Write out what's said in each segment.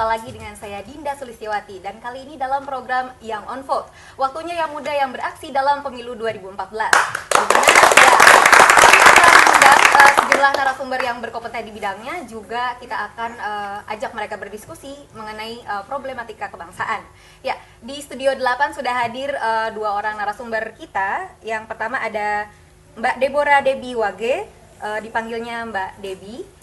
lagi dengan saya Dinda Sulistiawati dan kali ini dalam program Young on Vote. Waktunya yang muda yang beraksi dalam pemilu 2014. Sejumlah narasumber yang berkompeten di bidangnya juga kita akan ajak mereka berdiskusi mengenai problematika kebangsaan. Ya, di Studio 8 sudah hadir dua orang narasumber kita. Yang pertama ada Mbak Deborah Debbie Wage, dipanggilnya Mbak Debbie.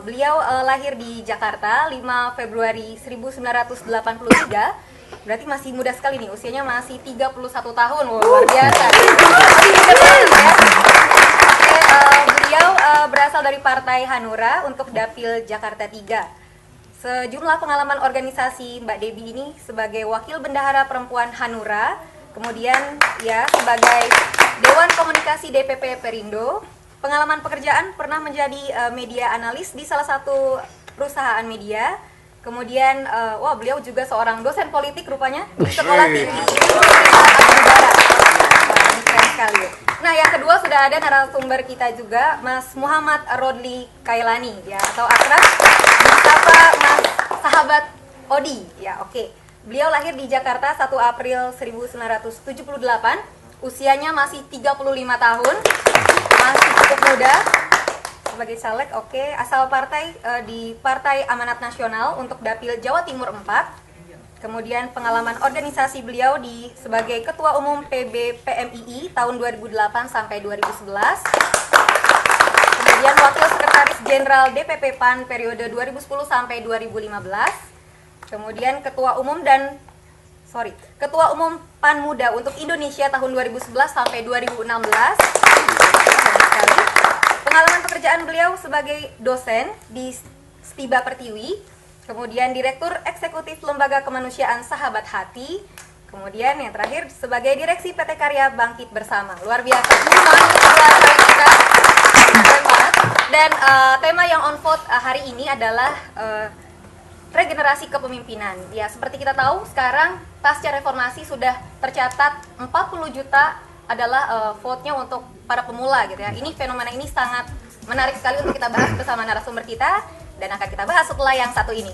Beliau lahir di Jakarta 5 Februari 1983. Berarti masih muda sekali nih, usianya masih 31 tahun. Wow, luar biasa. Beliau berasal dari Partai Hanura untuk Dapil Jakarta 3. Sejumlah pengalaman organisasi Mbak Debbie ini sebagai Wakil Bendahara Perempuan Hanura, kemudian ya sebagai Dewan Komunikasi DPP Perindo. Pengalaman pekerjaan pernah menjadi media analis di salah satu perusahaan media. Kemudian, beliau juga seorang dosen politik rupanya di Sekolah Tinggi Negara. Keren sekali. Nah, yang kedua sudah ada narasumber kita juga, Mas Muhammad Rodli Kailani, ya, atau akrab disapa Mas Sahabat Odi. Ya, oke. Beliau lahir di Jakarta 1 April 1978. Usianya masih 35 tahun. Masih cukup muda sebagai caleg, oke. Asal partai di Partai Amanat Nasional untuk Dapil Jawa Timur 4. Kemudian pengalaman organisasi beliau sebagai Ketua Umum PB PMII tahun 2008 sampai 2011. Kemudian Wakil Sekretaris Jenderal DPP PAN periode 2010 sampai 2015. Kemudian Ketua Umum PAN Muda untuk Indonesia tahun 2011 sampai 2016. Pengalaman pekerjaan beliau sebagai dosen di Stiba Pertiwi, kemudian Direktur Eksekutif Lembaga Kemanusiaan Sahabat Hati, kemudian yang terakhir sebagai Direksi PT Karya Bangkit Bersama. Luar biasa. Dan tema yang on vote hari ini adalah regenerasi kepemimpinan. Ya, seperti kita tahu sekarang pasca reformasi sudah tercatat 40 juta adalah vote-nya untuk para pemula gitu ya. Ini fenomena ini sangat menarik sekali untuk kita bahas bersama narasumber kita dan akan kita bahas setelah yang satu ini.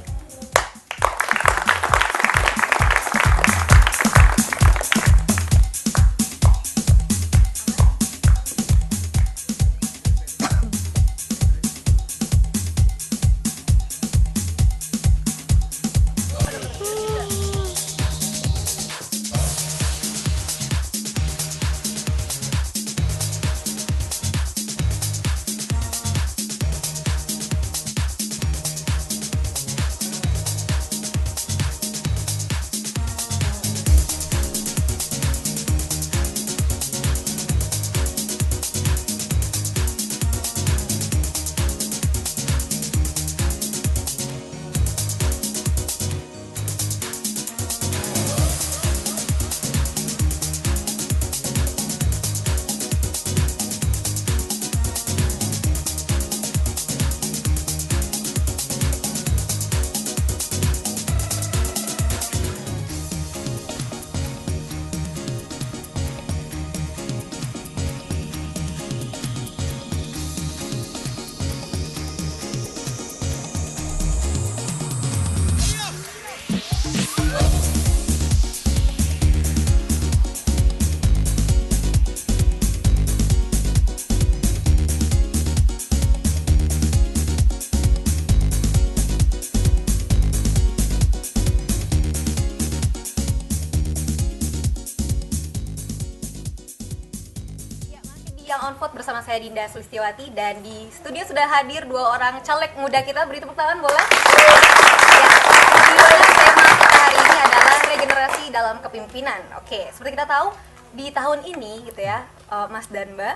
Bersama saya Dinda Sulistiawati dan di studio sudah hadir dua orang caleg muda kita. Beri tepuk tangan boleh? Ya, studionya tema kita hari ini adalah regenerasi dalam kepemimpinan. Oke, seperti kita tahu di tahun ini gitu ya, Mas dan Mbak,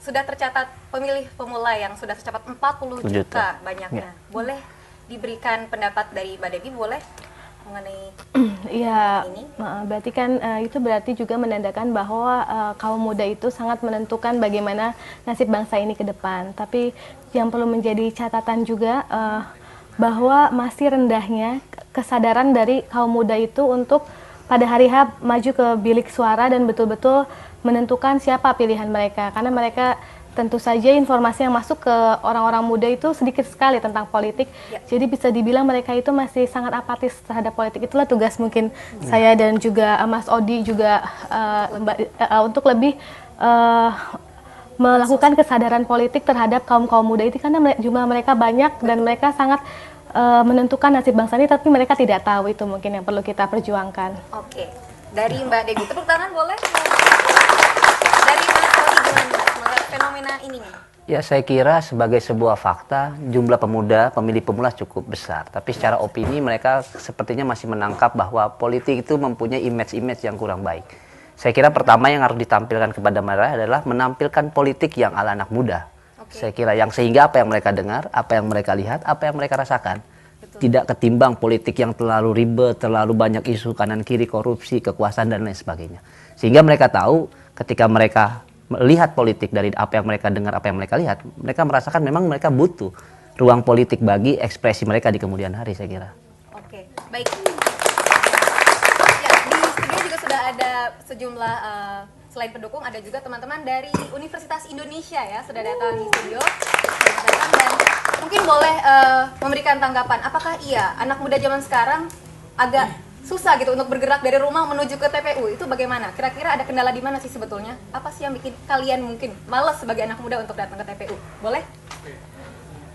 sudah tercatat pemilih pemula yang sudah tercatat 40 juta banyaknya. Ya. Boleh diberikan pendapat dari Mbak Debbie, boleh? Mengenai ya, berarti kan itu berarti juga menandakan bahwa kaum muda itu sangat menentukan bagaimana nasib bangsa ini ke depan. Tapi yang perlu menjadi catatan juga bahwa masih rendahnya kesadaran dari kaum muda itu untuk pada hari H maju ke bilik suara dan betul-betul menentukan siapa pilihan mereka, karena mereka tentu saja informasi yang masuk ke orang-orang muda itu sedikit sekali tentang politik. Jadi bisa dibilang mereka itu masih sangat apatis terhadap politik. Itulah tugas mungkin saya dan juga Mas Odi juga untuk lebih melakukan kesadaran politik terhadap kaum-kaum muda itu, karena jumlah mereka banyak dan mereka sangat menentukan nasib bangsa ini, tapi mereka tidak tahu. Itu mungkin yang perlu kita perjuangkan. Oke, dari Mbak Debbie, tepuk tangan boleh? Dari Mas Odi gimana Mbak, melihat fenomena ini nih? Ya, saya kira sebagai sebuah fakta, jumlah pemilih pemula cukup besar. Tapi secara opini mereka sepertinya masih menangkap bahwa politik itu mempunyai image-image yang kurang baik. Saya kira pertama yang harus ditampilkan kepada mereka adalah menampilkan politik yang ala anak muda. Saya kira sehingga apa yang mereka dengar, apa yang mereka lihat, apa yang mereka rasakan. Tidak ketimbang politik yang terlalu ribet, terlalu banyak isu kanan kiri, korupsi, kekuasaan dan lain sebagainya. Sehingga mereka tahu ketika mereka melihat politik dari apa yang mereka dengar, apa yang mereka lihat, mereka merasakan memang mereka butuh ruang politik bagi ekspresi mereka di kemudian hari, saya kira. Oke, baik. Ya, di studio juga sudah ada sejumlah, selain pendukung, ada juga teman-teman dari Universitas Indonesia ya, sudah datang di studio. Dan mungkin boleh memberikan tanggapan, apakah iya anak muda zaman sekarang agak susah gitu untuk bergerak dari rumah menuju ke TPU, itu bagaimana? Kira-kira ada kendala di mana sih sebetulnya? Apa sih yang bikin kalian mungkin malas sebagai anak muda untuk datang ke TPU? Boleh? Oke.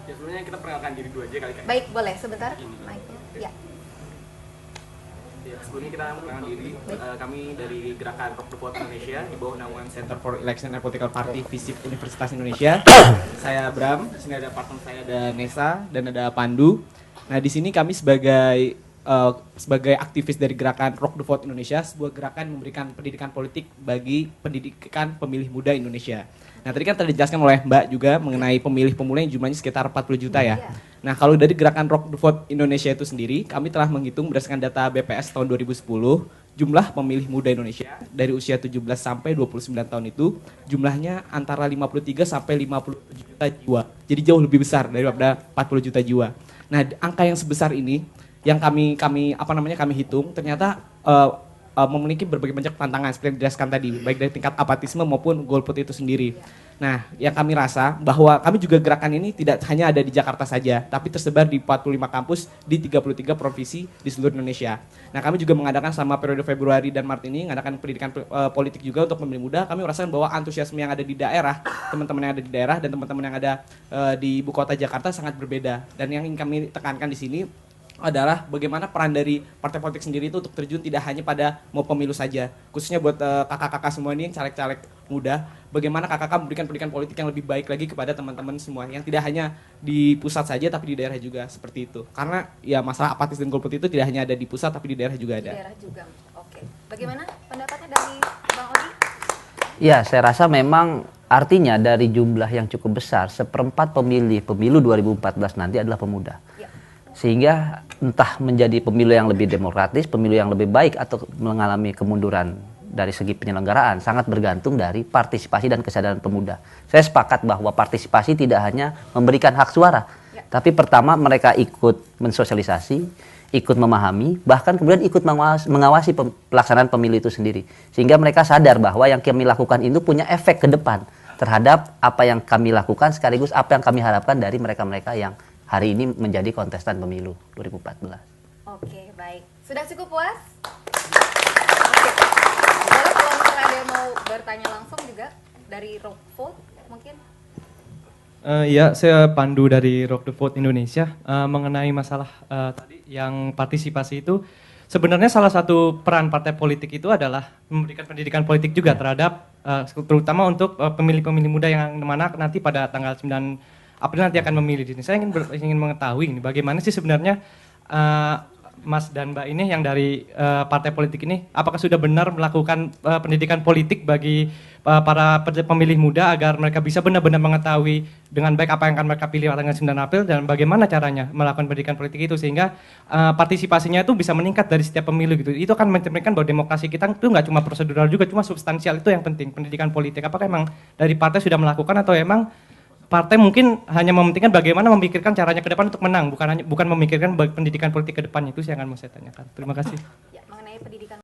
Ya sebelumnya kita perkenalkan diri dulu aja kali kan. Baik, boleh sebentar. Mic-nya. Ya. Ya, sebelumnya kita perkenalkan diri. Kami dari Gerakan Rock the Vote Indonesia di bawah naungan Center for Election and Political Party FISIP Universitas Indonesia. Saya Bram, di sini ada partner saya, ada Nesa dan ada Pandu. Nah, di sini kami sebagai aktivis dari Gerakan Rock the Vote Indonesia, sebuah gerakan memberikan pendidikan politik bagi pendidikan pemilih muda Indonesia. Nah, tadi kan telah dijelaskan oleh Mbak juga mengenai pemilih pemula yang jumlahnya sekitar 40 juta ya. Nah, kalau dari Gerakan Rock the Vote Indonesia itu sendiri, kami telah menghitung berdasarkan data BPS tahun 2010, jumlah pemilih muda Indonesia dari usia 17 sampai 29 tahun itu jumlahnya antara 53 sampai 50 juta jiwa. Jadi jauh lebih besar daripada 40 juta jiwa. Nah, angka yang sebesar ini yang kami hitung ternyata memiliki berbagai macam tantangan seperti yang dijelaskan tadi, baik dari tingkat apatisme maupun golput itu sendiri. Nah, yang kami rasa bahwa kami juga gerakan ini tidak hanya ada di Jakarta saja, tapi tersebar di 45 kampus di 33 provinsi di seluruh Indonesia. Nah, kami juga mengadakan selama periode Februari dan Maret ini mengadakan pendidikan politik juga untuk pemilih muda. Kami merasakan bahwa antusiasme yang ada di daerah, teman-teman yang ada di daerah dan teman-teman yang ada di ibu kota Jakarta sangat berbeda. Dan yang ingin kami tekankan di sini adalah bagaimana peran dari partai politik sendiri itu untuk terjun tidak hanya pada mau pemilu saja, khususnya buat kakak-kakak semua ini yang caleg-caleg muda, bagaimana kakak-kakak memberikan pendidikan politik yang lebih baik lagi kepada teman-teman semua yang tidak hanya di pusat saja tapi di daerah juga, seperti itu. Karena ya masalah apatis dan golput itu tidak hanya ada di pusat tapi di daerah juga ada. Di daerah juga. Oke. Bagaimana pendapatnya dari Bang Odi? Ya, saya rasa memang artinya dari jumlah yang cukup besar, seperempat pemilu 2014 nanti adalah pemuda. Sehingga entah menjadi pemilu yang lebih demokratis, pemilu yang lebih baik atau mengalami kemunduran dari segi penyelenggaraan sangat bergantung dari partisipasi dan kesadaran pemuda. Saya sepakat bahwa partisipasi tidak hanya memberikan hak suara, tapi pertama mereka ikut mensosialisasi, ikut memahami, bahkan kemudian ikut mengawasi pelaksanaan pemilu itu sendiri. Sehingga mereka sadar bahwa yang kami lakukan itu punya efek ke depan terhadap apa yang kami lakukan sekaligus apa yang kami harapkan dari mereka-mereka yang hari ini menjadi kontestan pemilu 2014. Oke, baik. Sudah cukup puas? Oke. Boleh kalau misalnya ada yang mau bertanya langsung juga dari Rock Vote mungkin? Ya, saya Pandu dari Rock the Vote Indonesia. Mengenai masalah tadi yang partisipasi itu, sebenarnya salah satu peran partai politik itu adalah memberikan pendidikan politik juga terhadap, terutama untuk pemilih-pemilih muda yang mana nanti pada tanggal 9 April nanti akan memilih di sini. Saya ingin mengetahui ini bagaimana sih sebenarnya Mas dan Mbak ini yang dari partai politik ini, apakah sudah benar melakukan pendidikan politik bagi para pemilih muda agar mereka bisa benar-benar mengetahui dengan baik apa yang akan mereka pilih tanggal 9 April dan bagaimana caranya melakukan pendidikan politik itu sehingga partisipasinya itu bisa meningkat dari setiap pemilu gitu. Itu akan mencerminkan bahwa demokrasi kita itu nggak cuma prosedural juga, cuma substansial, itu yang penting, pendidikan politik. Apakah emang dari partai sudah melakukan atau emang partai mungkin hanya mementingkan bagaimana memikirkan caranya ke depan untuk menang, bukan memikirkan pendidikan politik ke depannya. Itu sih yang akan mau saya tanyakan. Terima kasih. Ya, mengenai pendidikan